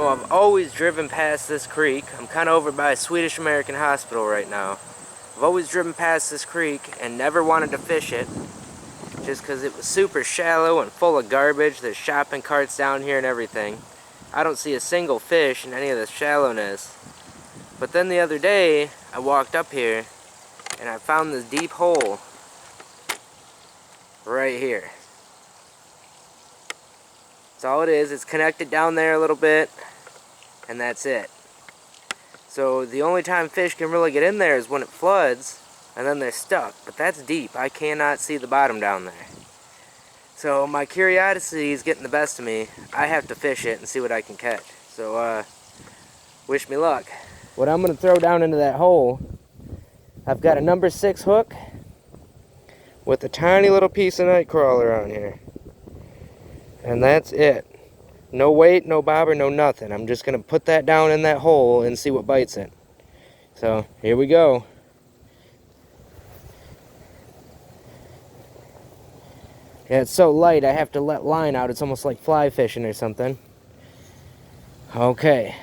I've always driven past this creek. I'm kind of over by Swedish American Hospital right now. I've always driven past this creek and never wanted to fish it, just because it was super shallow and full of garbage. There's shopping carts down here and everything. I don't see a single fish in any of this shallowness. But then the other day, I walked up here and I found this deep hole right here. That's all it is. It's connected down there a little bit, and that's it. So the only time fish can really get in there is when it floods, and then they're stuck. But that's deep. I cannot see the bottom down there. So my curiosity is getting the best of me. I have to fish it and see what I can catch. So wish me luck. What I'm going to throw down into that hole, I've got a number 6 hook with a tiny little piece of night crawler on here. And that's it. No weight, no bobber, no nothing. I'm just going to put that down in that hole and see what bites it. So, here we go. Yeah, it's so light I have to let line out. It's almost like fly fishing or something. Okay.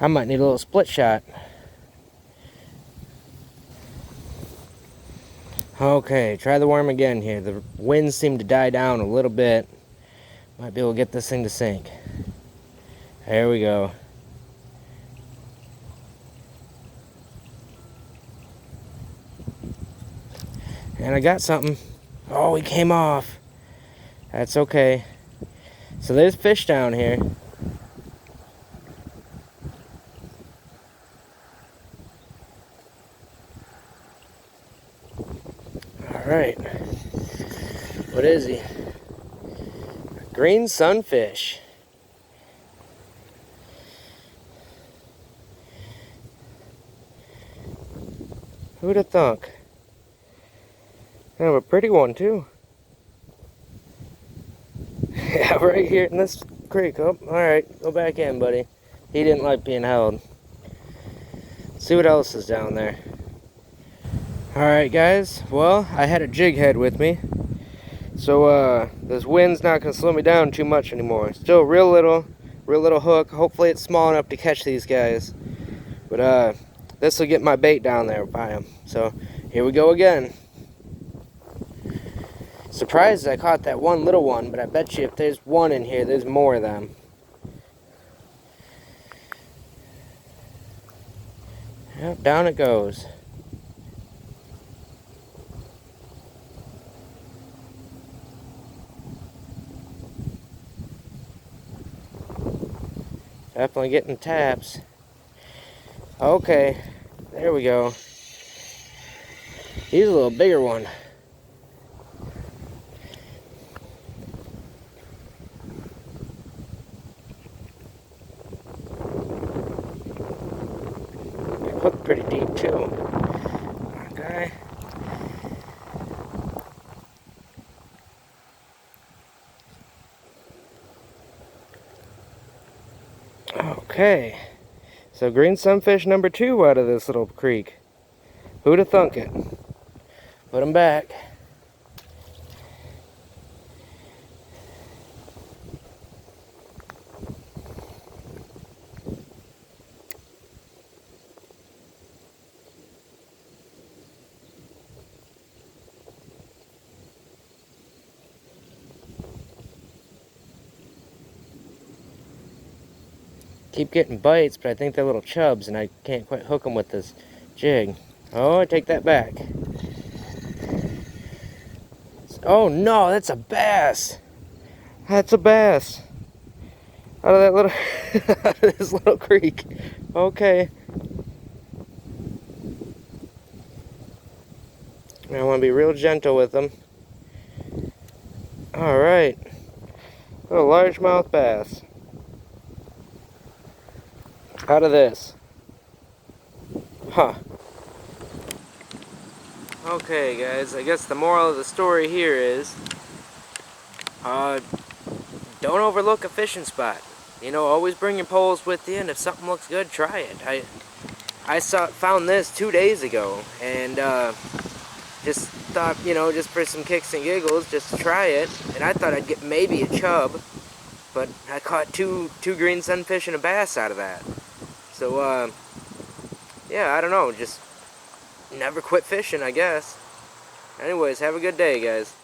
I might need a little split shot. Okay, try the worm again here. The winds seem to die down a little bit. Might be able to get this thing to sink. There we go. And I got something. Oh, he came off. That's okay. So there's fish down here. Alright. What is he? Green sunfish. Who'd have thunk? Kind of a pretty one too. Yeah, right here in this creek. Oh, alright, go back in, buddy. He didn't like being held. Let's see what else is down there. Alright guys, well, I had a jig head with me. So this wind's not going to slow me down too much anymore. Still real little hook. Hopefully it's small enough to catch these guys. But this will get my bait down there by them. So here we go again. Surprised I caught that one little one, but I bet you if there's one in here, there's more of them. Yep, down it goes. Definitely getting taps. Okay, there we go. He's a little bigger one. Hooked pretty deep too. Okay. Okay, so green sunfish number 2 out of this little creek. Who'd have thunk it? Put him back. Keep getting bites, but I think they're little chubs, and I can't quite hook them with this jig. Oh, I take that back. Oh no, that's a bass. That's a bass. Out of that little, out of this little creek. Okay. I want to be real gentle with them. All right. Little largemouth bass. Out of this. Huh. Okay guys, I guess the moral of the story here is don't overlook a fishing spot. You know, always bring your poles with you, and if something looks good, try it. I found this 2 days ago, and Just thought, you know, just for some kicks and giggles, just to try it. And I thought I'd get maybe a chub, but I caught two green sunfish and a bass out of that. So, yeah, I don't know, just never quit fishing, I guess. Anyways, have a good day, guys.